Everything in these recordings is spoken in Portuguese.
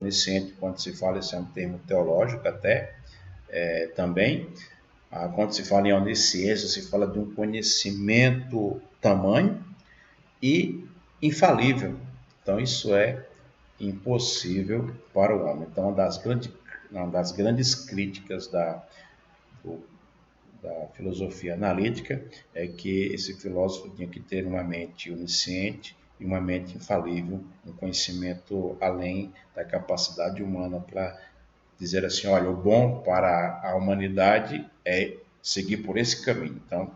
onisciente, quando se fala, esse é um termo teológico até, também. Quando se fala em onisciência, se fala de um conhecimento tamanho e infalível. Então, isso é impossível para o homem. Então, uma das grandes críticas da filosofia analítica é que esse filósofo tinha que ter uma mente onisciente e uma mente infalível, um conhecimento além da capacidade humana para dizer assim, olha, o bom para a humanidade é seguir por esse caminho. Então,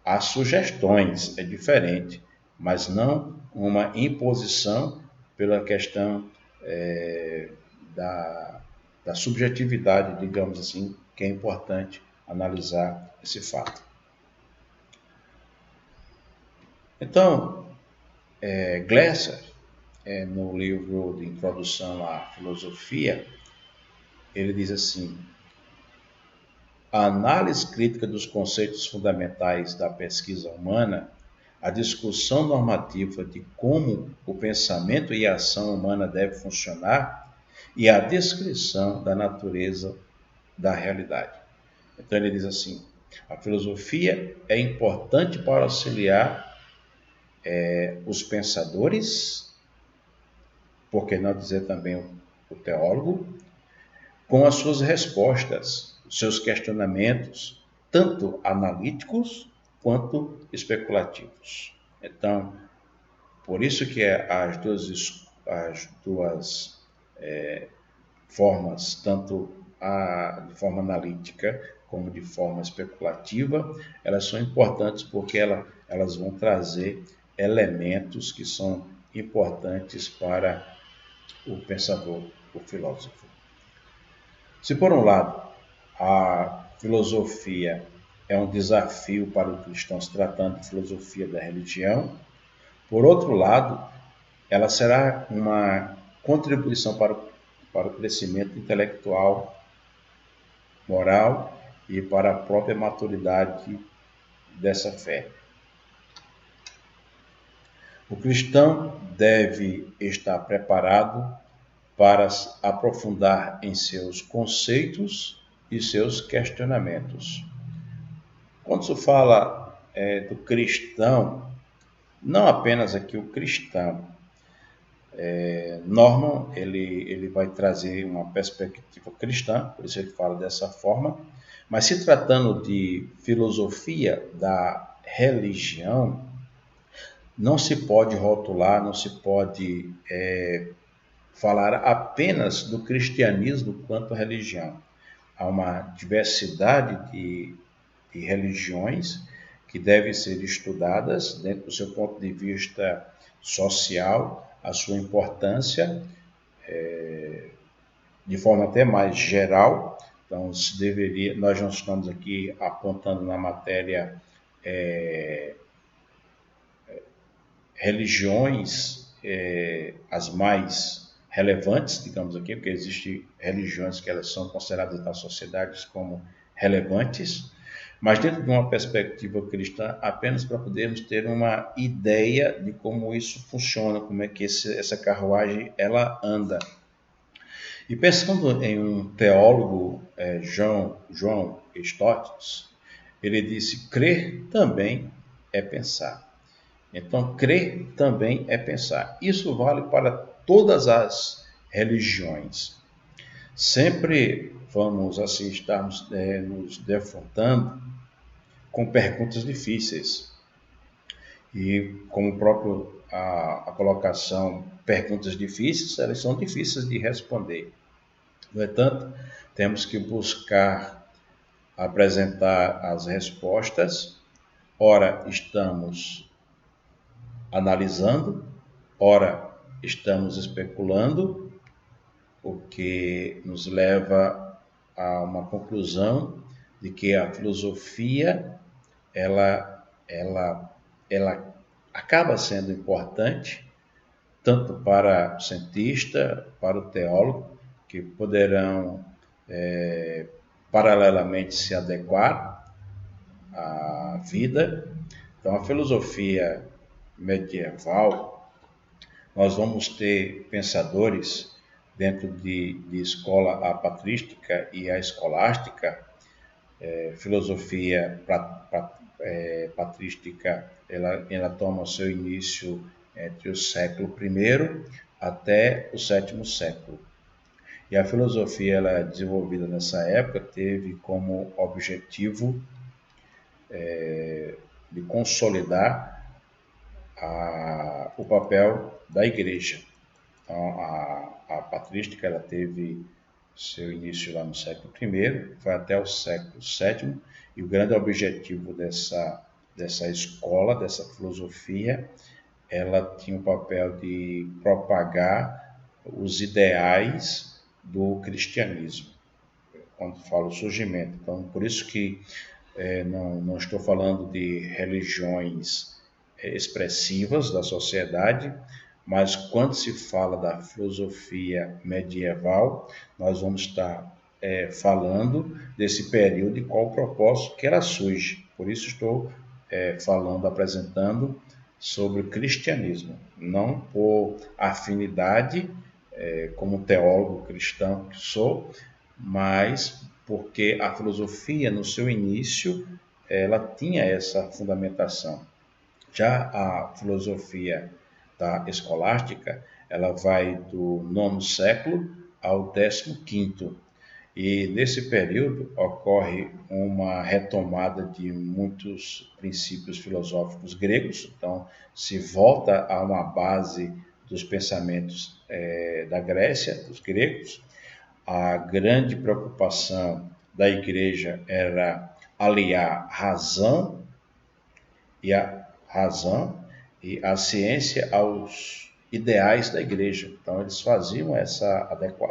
há sugestões, é diferente, mas não uma imposição pela questão da subjetividade, digamos assim, que é importante analisar esse fato. Então, Glasser, no livro de Introdução à Filosofia, ele diz assim: a análise crítica dos conceitos fundamentais da pesquisa humana, a discussão normativa de como o pensamento e a ação humana devem funcionar e a descrição da natureza da realidade. Então ele diz assim, a filosofia é importante para auxiliar os pensadores, por que não dizer também o teólogo, com as suas respostas, seus questionamentos, tanto analíticos quanto especulativos. Então, por isso que as duas formas, tanto de forma analítica como de forma especulativa, elas são importantes porque elas vão trazer elementos que são importantes para o pensador, o filósofo. Se por um lado a filosofia é um desafio para o cristão se tratando de filosofia da religião, por outro lado, ela será uma contribuição para o crescimento intelectual, moral e para a própria maturidade dessa fé. O cristão deve estar preparado para aprofundar em seus conceitos e seus questionamentos. Quando se fala do cristão, não apenas aqui o cristão, Norman ele vai trazer uma perspectiva cristã, por isso ele fala dessa forma, mas se tratando de filosofia da religião, não se pode rotular, não se pode falar apenas do cristianismo quanto religião. Há uma diversidade de religiões que devem ser estudadas dentro do seu ponto de vista social, a sua importância, de forma até mais geral. Então, nós não estamos aqui apontando na matéria religiões as mais relevantes, digamos aqui, porque existem religiões que elas são consideradas nas sociedades como relevantes, mas dentro de uma perspectiva cristã, apenas para podermos ter uma ideia de como isso funciona, como é que essa carruagem ela anda. E pensando em um teólogo, John Stott, ele disse: crer também é pensar. Então, crer também é pensar. Isso vale para todas as religiões. Sempre vamos assim estarmos nos defrontando com perguntas difíceis. E como próprio a colocação, perguntas difíceis, elas são difíceis de responder. No entanto, temos que buscar apresentar as respostas. Ora, estamos analisando, ora, estamos especulando, o que nos leva a uma conclusão de que a filosofia ela acaba sendo importante tanto para o cientista, para o teólogo, que poderão paralelamente se adequar à vida. Então, a filosofia medieval, nós vamos ter pensadores dentro de escola a patrística e a escolástica. Filosofia patrística, ela toma o seu início entre o século I até o sétimo século. E a filosofia, ela desenvolvida nessa época, teve como objetivo de consolidar o papel da igreja. Então, a patrística, ela teve seu início lá no século I, foi até o século VII, e o grande objetivo dessa escola, dessa filosofia, ela tinha o papel de propagar os ideais do cristianismo, quando falo o surgimento. Então, por isso que não estou falando de religiões expressivas da sociedade, mas quando se fala da filosofia medieval, nós vamos estar falando desse período e qual o propósito que ela surge. Por isso estou apresentando sobre o cristianismo, não por afinidade, como teólogo cristão que sou, mas porque a filosofia, no seu início, ela tinha essa fundamentação. Já a filosofia da escolástica, ela vai do nono século ao 15º. E nesse período ocorre uma retomada de muitos princípios filosóficos gregos. Então, se volta a uma base dos pensamentos da Grécia, dos gregos. A grande preocupação da igreja era aliar razão e a ciência aos ideais da igreja. Então, eles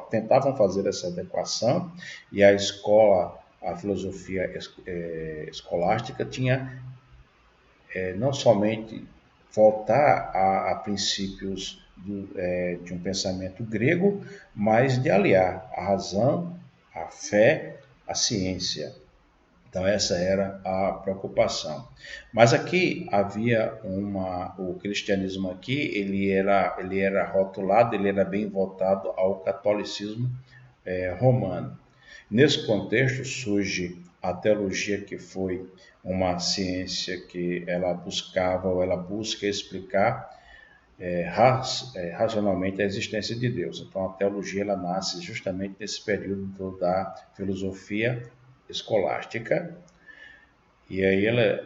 tentavam fazer essa adequação, e a filosofia escolástica tinha não somente voltar a princípios de um pensamento grego, mas de aliar a razão, a fé, a ciência. Então, essa era a preocupação. Mas aqui havia o cristianismo aqui, ele era rotulado, ele era bem voltado ao catolicismo romano. Nesse contexto surge a teologia, que foi uma ciência que ela busca explicar racionalmente a existência de Deus. Então, a teologia, ela nasce justamente nesse período da filosofia escolástica, e aí ela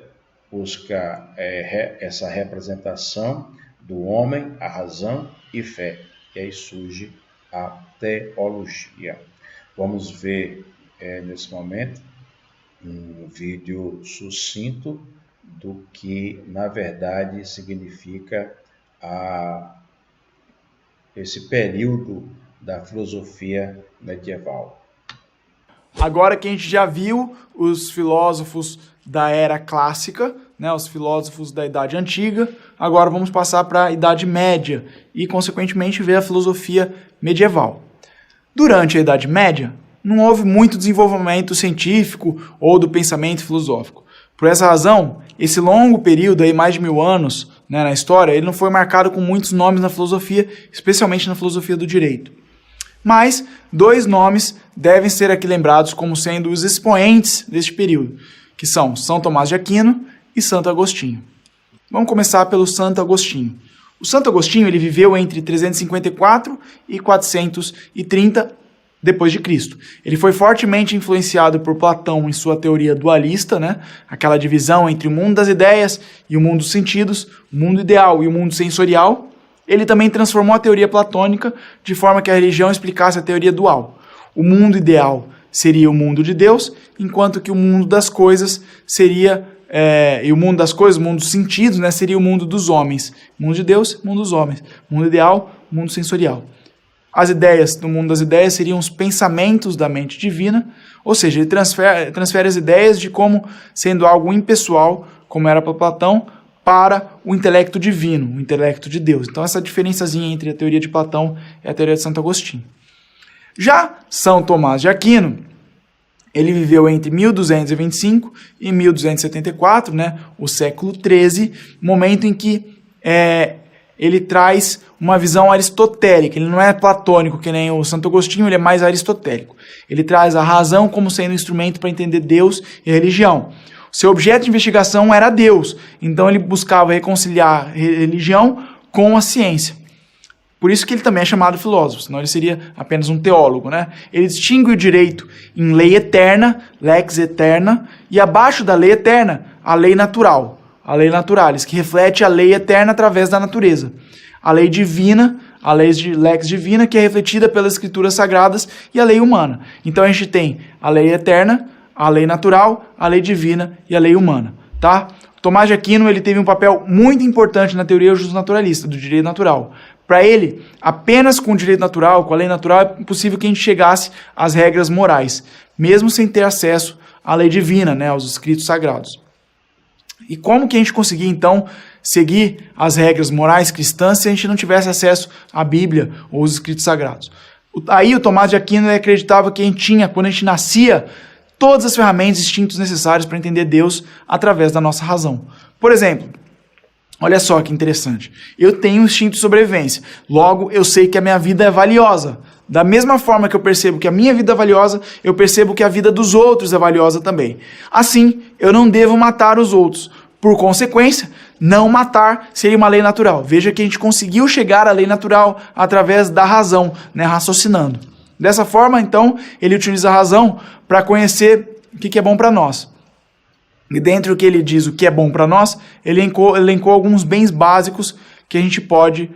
busca essa representação do homem, a razão e fé, e aí surge a teologia. Vamos ver nesse momento um vídeo sucinto do que na verdade significa esse período da filosofia medieval. Agora que a gente já viu os filósofos da era clássica, né, os filósofos da Idade Antiga, agora vamos passar para a Idade Média e, consequentemente, ver a filosofia medieval. Durante a Idade Média, não houve muito desenvolvimento científico ou do pensamento filosófico. Por essa razão, esse longo período, aí, mais de 1000 anos, né, na história, ele não foi marcado com muitos nomes na filosofia, especialmente na filosofia do direito. Mas 2 nomes devem ser aqui lembrados como sendo os expoentes deste período, que são São Tomás de Aquino e Santo Agostinho. Vamos começar pelo Santo Agostinho. O Santo Agostinho, ele viveu entre 354 e 430 depois de Cristo. Ele foi fortemente influenciado por Platão em sua teoria dualista, né? Aquela divisão entre o mundo das ideias e o mundo dos sentidos, o mundo ideal e o mundo sensorial. Ele também transformou a teoria platônica de forma que a religião explicasse a teoria dual. O mundo ideal seria o mundo de Deus, enquanto que o mundo das coisas seria... e o mundo das coisas, o mundo dos sentidos, né, seria o mundo dos homens. O mundo de Deus, o mundo dos homens. O mundo ideal, o mundo sensorial. As ideias, no mundo das ideias, seriam os pensamentos da mente divina, ou seja, ele transfere as ideias de como sendo algo impessoal, como era para Platão, para o intelecto divino, o intelecto de Deus. Então, essa diferençazinha entre a teoria de Platão e a teoria de Santo Agostinho. Já São Tomás de Aquino, ele viveu entre 1225 e 1274, né, o século XIII, momento em que ele traz uma visão aristotélica, ele não é platônico que nem o Santo Agostinho, ele é mais aristotélico. Ele traz a razão como sendo um instrumento para entender Deus e a religião. Seu objeto de investigação era Deus, então ele buscava reconciliar a religião com a ciência. Por isso que ele também é chamado filósofo, senão ele seria apenas um teólogo, né? Ele distingue o direito em lei eterna, lex eterna, e abaixo da lei eterna, a lei natural, a lei naturalis, que reflete a lei eterna através da natureza. A lei divina, a lei de lex divina, que é refletida pelas escrituras sagradas, e a lei humana. Então a gente tem a lei eterna, a lei natural, a lei divina e a lei humana, tá? Tomás de Aquino, ele teve um papel muito importante na teoria justnaturalista, do direito natural. Para ele, apenas com o direito natural, com a lei natural, é possível que a gente chegasse às regras morais, mesmo sem ter acesso à lei divina, né, aos escritos sagrados. E como que a gente conseguia, então, seguir as regras morais cristãs se a gente não tivesse acesso à Bíblia ou aos escritos sagrados? Aí o Tomás de Aquino acreditava que a gente tinha, quando a gente nascia, todas as ferramentas e instintos necessários para entender Deus através da nossa razão. Por exemplo, olha só que interessante. Eu tenho um instinto de sobrevivência. Logo, eu sei que a minha vida é valiosa. Da mesma forma que eu percebo que a minha vida é valiosa, eu percebo que a vida dos outros é valiosa também. Assim, eu não devo matar os outros. Por consequência, não matar seria uma lei natural. Veja que a gente conseguiu chegar à lei natural através da razão, né, raciocinando. Dessa forma, então, ele utiliza a razão para conhecer o que é bom para nós. E dentro do que ele diz o que é bom para nós, ele elencou alguns bens básicos que a gente pode,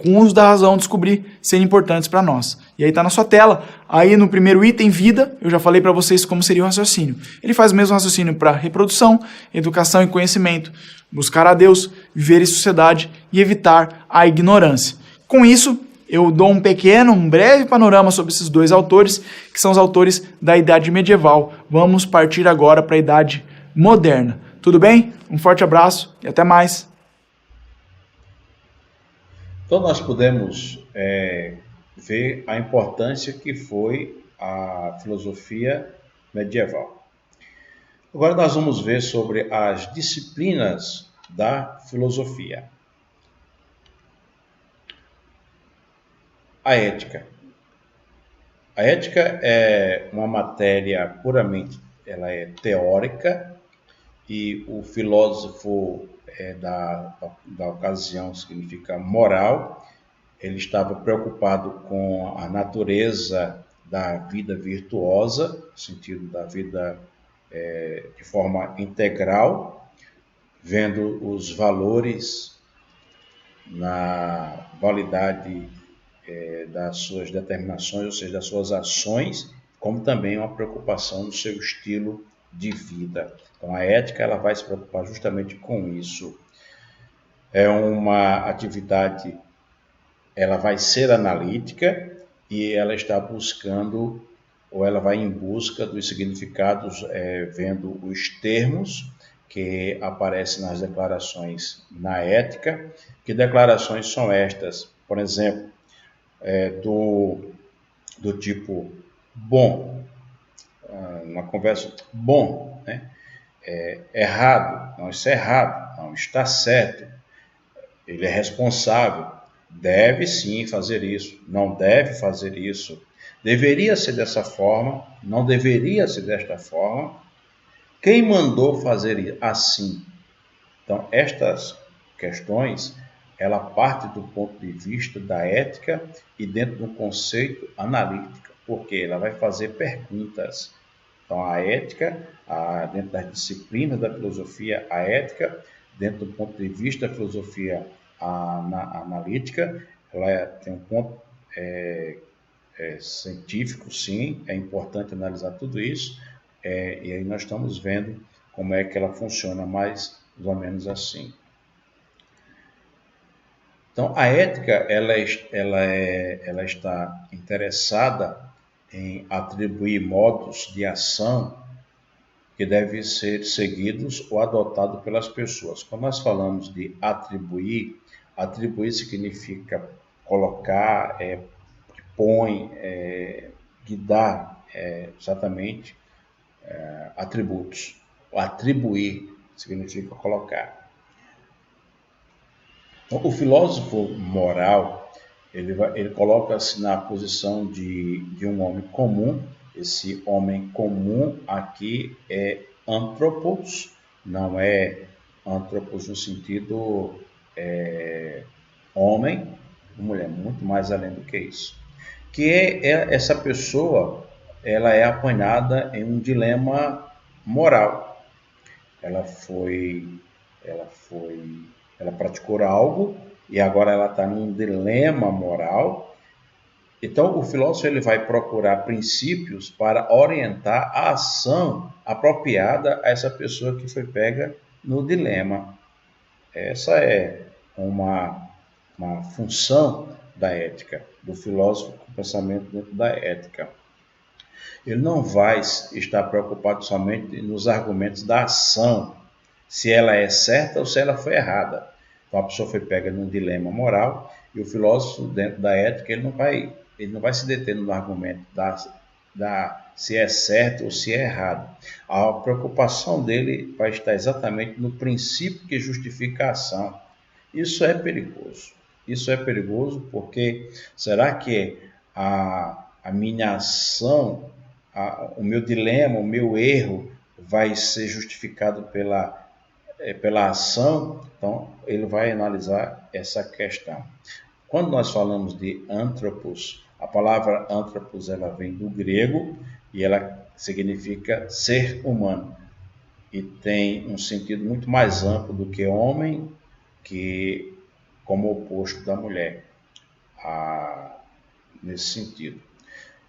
com o uso da razão, descobrir serem importantes para nós. E aí está na sua tela. Aí no primeiro item, vida, eu já falei para vocês como seria o raciocínio. Ele faz o mesmo raciocínio para reprodução, educação e conhecimento, buscar a Deus, viver em sociedade e evitar a ignorância. Com isso, eu dou um breve panorama sobre esses dois autores, que são os autores da Idade Medieval. Vamos partir agora para a Idade Moderna. Tudo bem? Um forte abraço e até mais. Então nós podemos ver a importância que foi a filosofia medieval. Agora nós vamos ver sobre as disciplinas da filosofia. A ética. A ética é uma matéria puramente, ela é teórica, e o filósofo da ocasião significa moral. Ele estava preocupado com a natureza da vida virtuosa, no sentido da vida de forma integral, vendo os valores na validade das suas determinações, ou seja, das suas ações, como também uma preocupação no seu estilo de vida. Então a ética ela vai se preocupar justamente com isso. É uma atividade, ela vai ser analítica e ela está buscando, ou ela vai em busca dos significados, vendo os termos que aparecem nas declarações na ética. Que declarações são estas? Por exemplo, do tipo bom, uma conversa bom, né? Errado, não, isso é errado, não, está certo, ele é responsável, deve sim fazer isso, não deve fazer isso, deveria ser dessa forma, não deveria ser desta forma, quem mandou fazer assim? Então estas questões ela parte do ponto de vista da ética e dentro do conceito analítico, porque ela vai fazer perguntas. Então, a ética, dentro das disciplinas da filosofia, a ética, dentro do ponto de vista da filosofia analítica, ela tem um ponto científico, sim, é importante analisar tudo isso, e aí nós estamos vendo como é que ela funciona mais ou menos assim. Então, a ética ela está interessada em atribuir modos de ação que devem ser seguidos ou adotados pelas pessoas. Quando nós falamos de atribuir significa colocar, põe, guidar, exatamente, atributos. O atribuir significa colocar. Então, o filósofo moral, Ele coloca-se na posição de um homem comum. Esse homem comum aqui é anthropos, não é anthropos no sentido homem, mulher, muito mais além do que isso. Que essa pessoa, ela é apanhada em um dilema moral. Ela foi, ela foi, ela praticou algo e agora ela está num dilema moral. Então, o filósofo ele vai procurar princípios para orientar a ação apropriada a essa pessoa que foi pega no dilema. Essa é uma função da ética, do filósofo com pensamento dentro da ética. Ele não vai estar preocupado somente nos argumentos da ação, se ela é certa ou se ela foi errada. Então, a pessoa foi pega num dilema moral e o filósofo, dentro da ética, ele não vai se deter no argumento se é certo ou se é errado. A preocupação dele vai estar exatamente no princípio que justifica a ação. Isso é perigoso. Isso é perigoso porque será que a minha ação, o meu dilema, o meu erro vai ser justificado pela ação? Então, ele vai analisar essa questão. Quando nós falamos de anthropos, a palavra anthropos ela vem do grego e ela significa ser humano. E tem um sentido muito mais amplo do que homem, que como oposto da mulher, nesse sentido.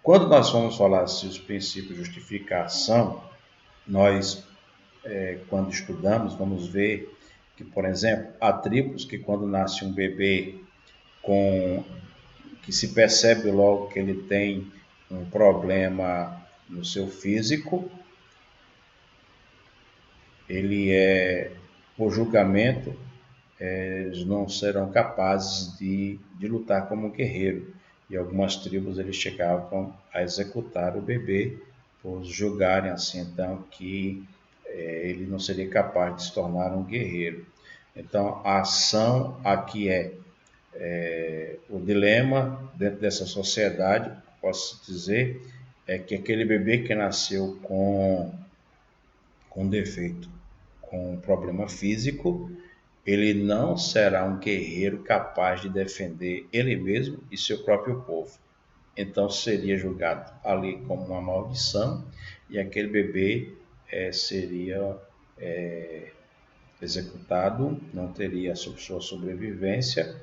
Quando nós vamos falar se os princípios justificam a ação, nós, quando estudamos, vamos ver que, por exemplo, há tribos que quando nasce um bebê que se percebe logo que ele tem um problema no seu físico, ele por julgamento, eles não serão capazes de lutar como guerreiro. E algumas tribos eles chegavam a executar o bebê por julgarem assim, então, que ele não seria capaz de se tornar um guerreiro. Então, a ação aqui o dilema dentro dessa sociedade, posso dizer, é que aquele bebê que nasceu com defeito, com um problema físico, ele não será um guerreiro capaz de defender ele mesmo e seu próprio povo. Então seria julgado ali como uma maldição e aquele bebê seria executado, não teria sua sobrevivência.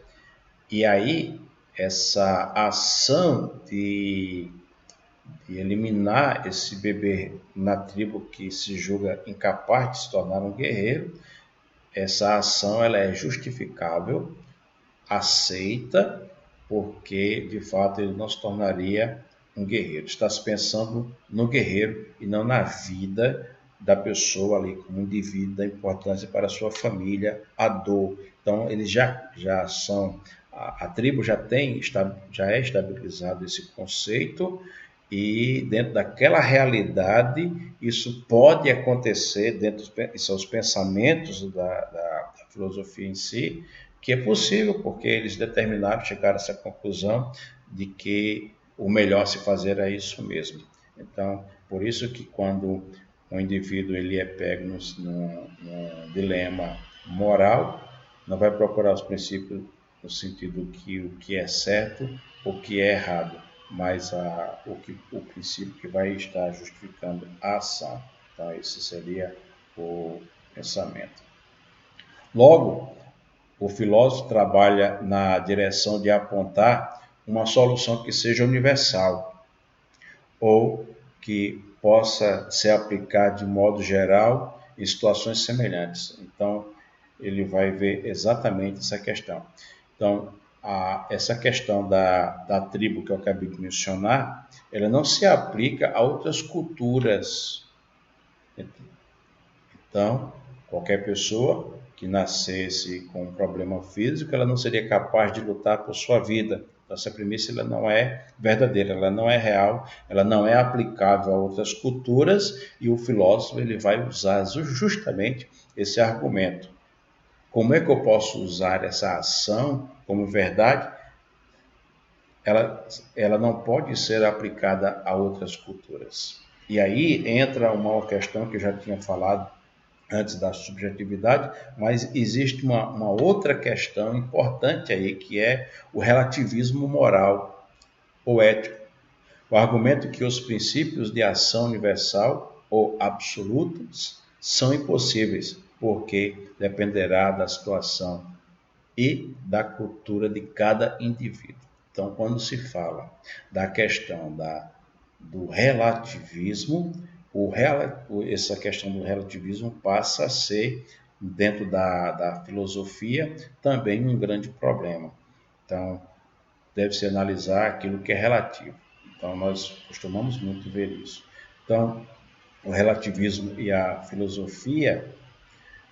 E aí essa ação de eliminar esse bebê na tribo que se julga incapaz de se tornar um guerreiro, essa ação ela é justificável, aceita, porque de fato ele não se tornaria um guerreiro. Está se pensando no guerreiro e não na vida da pessoa ali como indivíduo, da importância para a sua família, a dor. Então eles já são, a tribo já é estabilizado esse conceito. E dentro daquela realidade, isso pode acontecer dentro dos pensamentos da filosofia em si, que é possível, porque eles determinaram, chegaram a essa conclusão de que o melhor a se fazer é isso mesmo. Então, por isso que quando um indivíduo ele é pego num dilema moral, não vai procurar os princípios no sentido que o que é certo, o que é errado, mas o princípio que vai estar justificando a ação. Então, esse seria o pensamento. Logo, o filósofo trabalha na direção de apontar uma solução que seja universal ou que possa ser aplicada de modo geral em situações semelhantes. Então, ele vai ver exatamente essa questão. Então, essa questão da tribo que eu acabei de mencionar, ela não se aplica a outras culturas. Então, qualquer pessoa que nascesse com um problema físico, ela não seria capaz de lutar por sua vida. Então, essa premissa ela não é verdadeira, ela não é real, ela não é aplicável a outras culturas e o filósofo ele vai usar justamente esse argumento. Como é que eu posso usar essa ação como verdade ela não pode ser aplicada a outras culturas. E aí entra uma questão que eu já tinha falado antes da subjetividade, mas existe uma outra questão importante aí, que é o relativismo moral ou ético. O argumento que os princípios de ação universal ou absolutos são impossíveis, porque dependerá da situação e da cultura de cada indivíduo. Então, quando se fala da questão do relativismo, essa questão do relativismo passa a ser, dentro da filosofia, também um grande problema. Então, deve-se analisar aquilo que é relativo. Então, nós costumamos muito ver isso. Então, o relativismo e a filosofia,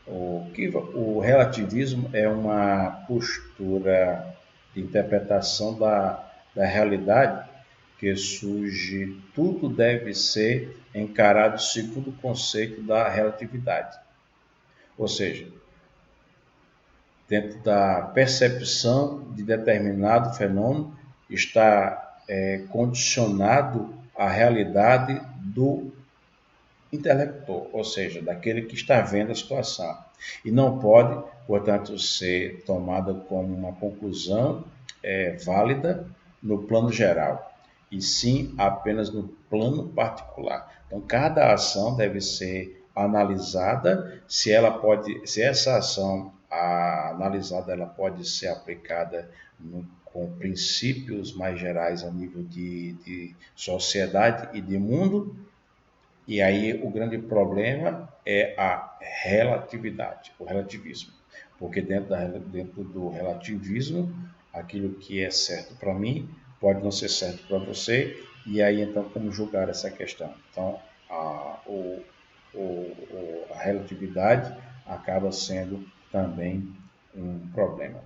o relativismo é uma postura de interpretação da realidade que surge, tudo deve ser encarado segundo o conceito da relatividade. Ou seja, dentro da percepção de determinado fenômeno, está condicionado à realidade do intelector, ou seja, daquele que está vendo a situação. E não pode, portanto, ser tomada como uma conclusão válida no plano geral, e sim apenas no plano particular. Então, cada ação deve ser analisada, se essa ação analisada ela pode ser aplicada com princípios mais gerais a nível de sociedade e de mundo. E aí o grande problema é a relatividade, o relativismo. Porque dentro do relativismo, aquilo que é certo para mim pode não ser certo para você, e aí então como julgar essa questão? Então a relatividade acaba sendo também um problema.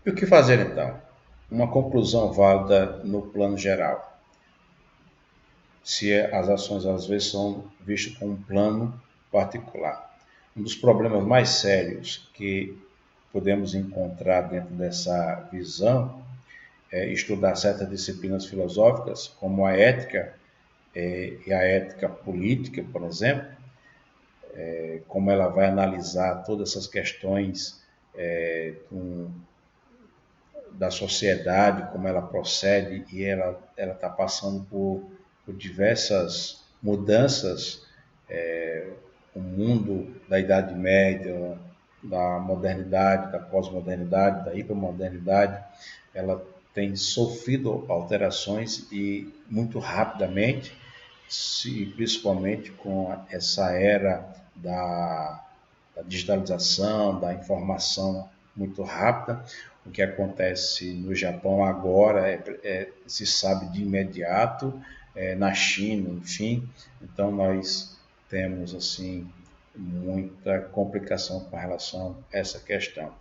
E o que fazer então? Uma conclusão válida no plano geral. Se as ações às vezes são vistas como um plano particular. Um dos problemas mais sérios que podemos encontrar dentro dessa visão é estudar certas disciplinas filosóficas, como a ética e a ética política, por exemplo, como ela vai analisar todas essas questões da sociedade, como ela procede, e ela está passando por diversas mudanças, o mundo da Idade Média, da modernidade, da pós-modernidade, da hipermodernidade, ela tem sofrido alterações e muito rapidamente, principalmente com essa era da digitalização, da informação muito rápida. O que acontece no Japão agora se sabe de imediato, na China, enfim. Então nós temos assim muita complicação com relação a essa questão.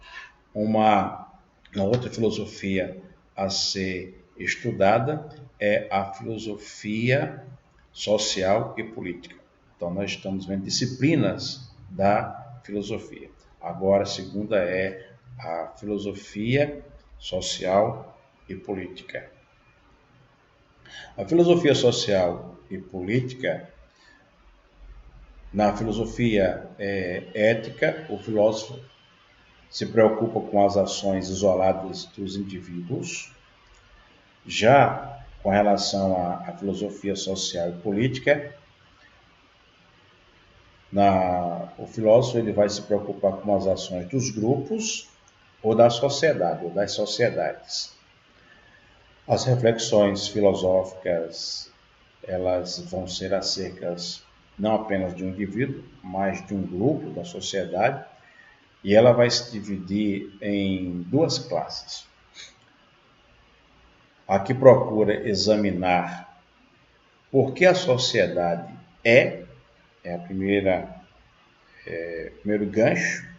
Uma outra filosofia a ser estudada é a filosofia social e política. Então nós estamos vendo disciplinas da filosofia. Agora a segunda é a filosofia social e política. A filosofia social e política, na filosofia ética, o filósofo se preocupa com as ações isoladas dos indivíduos. Já com relação à filosofia social e política, o filósofo ele vai se preocupar com as ações dos grupos ou da sociedade, ou das sociedades. As reflexões filosóficas, elas vão ser acerca não apenas de um indivíduo, mas de um grupo, da sociedade, e ela vai se dividir em duas classes. A que procura examinar por que a sociedade é a primeiro gancho,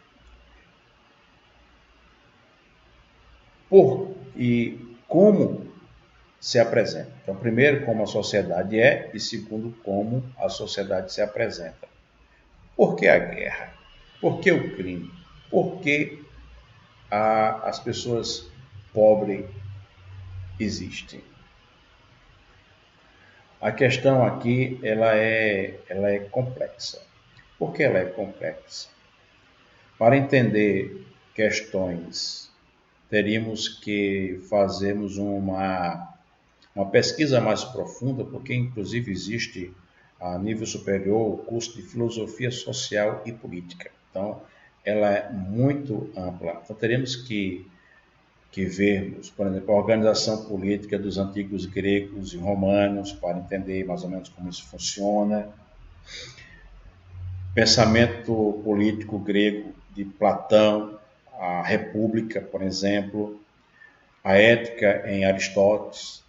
e como se apresenta. Então, primeiro, como a sociedade é, e segundo, como a sociedade se apresenta. Por que a guerra? Por que o crime? Por que as pessoas pobres existe. A questão aqui ela é complexa. Por que ela é complexa? Para entender questões, teríamos que fazermos uma pesquisa mais profunda, porque inclusive existe a nível superior o curso de Filosofia Social e Política. Então, ela é muito ampla. Então, teríamos que vermos, por exemplo, a organização política dos antigos gregos e romanos, para entender mais ou menos como isso funciona. Pensamento político grego de Platão, a República, por exemplo, a ética em Aristóteles,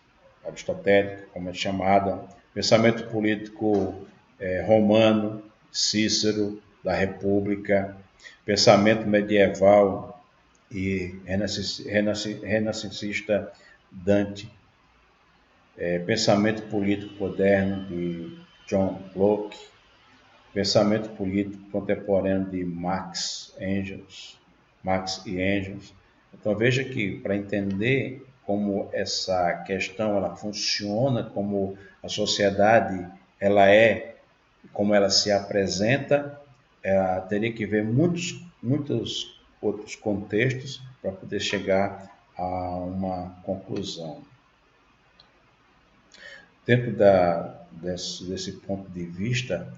aristotélica, como é chamada, pensamento político romano, Cícero, da República, pensamento medieval e renascentista Dante, pensamento político moderno de John Locke, pensamento político contemporâneo de Marx e Engels. Então veja que para entender como essa questão ela funciona, como a sociedade ela é, como ela se apresenta, teria que ver muitos outros contextos para poder chegar a uma conclusão. Dentro desse ponto de vista,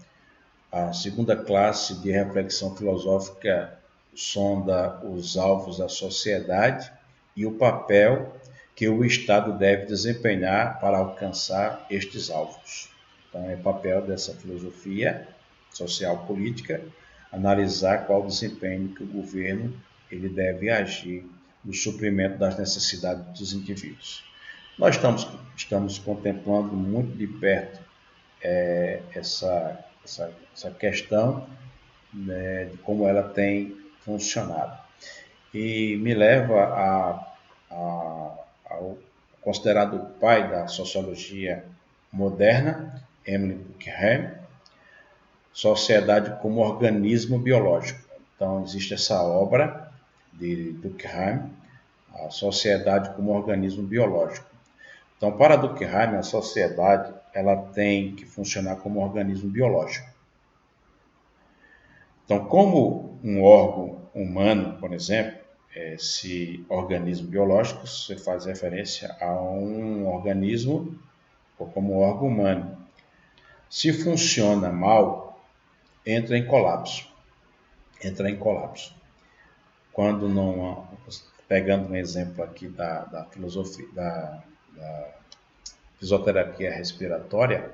a segunda classe de reflexão filosófica sonda os alvos da sociedade e o papel que o Estado deve desempenhar para alcançar estes alvos. Então, é o papel dessa filosofia social política analisar qual o desempenho que o governo ele deve agir no suprimento das necessidades dos indivíduos. Nós estamos contemplando muito de perto essa questão, né, de como ela tem funcionado. E me leva ao considerado pai da sociologia moderna, Emile Durkheim, Sociedade como Organismo Biológico. Então, existe essa obra de Durkheim, a Sociedade como Organismo Biológico. Então, para Durkheim, a sociedade ela tem que funcionar como um organismo biológico. Então, como um órgão humano, por exemplo, esse organismo biológico, você faz referência a um organismo ou como um órgão humano. Se funciona mal, entra em colapso. Quando não, pegando um exemplo aqui da filosofia, da fisioterapia respiratória,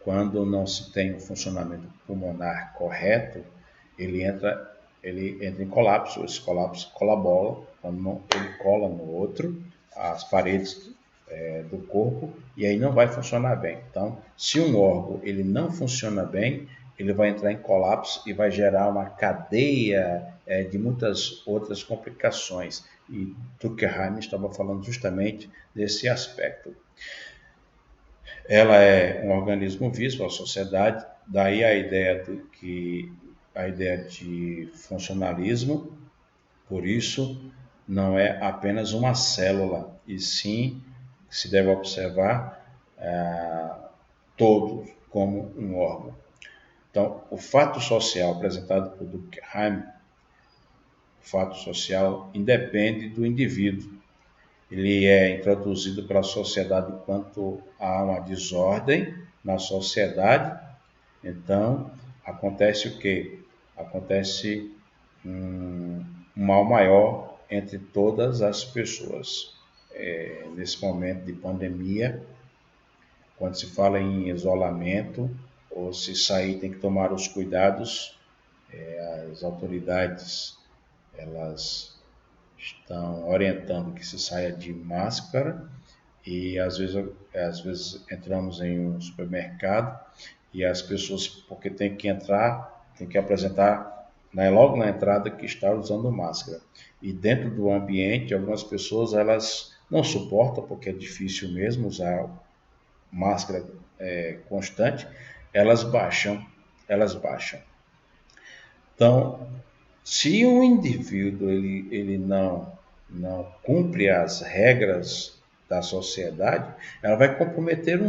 quando não se tem um funcionamento pulmonar correto, ele entra em colapso, esse colapso colabora, quando ele cola no outro, as paredes do corpo, e aí não vai funcionar bem. Então, se um órgão ele não funciona bem, ele vai entrar em colapso e vai gerar uma cadeia de muitas outras complicações. E Durkheim estava falando justamente desse aspecto. Ela é um organismo vivo, a sociedade, daí a ideia de funcionalismo, por isso não é apenas uma célula, e sim se deve observar todo como um órgão. Então, o fato social apresentado por Durkheim, o fato social independe do indivíduo. Ele é introduzido pela sociedade enquanto há uma desordem na sociedade. Então, acontece o quê? Acontece um mal maior entre todas as pessoas. Nesse momento de pandemia, quando se fala em isolamento, ou se sair tem que tomar os cuidados, as autoridades elas estão orientando que se saia de máscara e às vezes entramos em um supermercado e as pessoas, porque tem que entrar, tem que apresentar logo na entrada que está usando máscara. E dentro do ambiente, algumas pessoas elas não suportam, porque é difícil mesmo usar máscara constante, elas baixam. Então, se um indivíduo ele não cumpre as regras da sociedade, ela vai comprometer um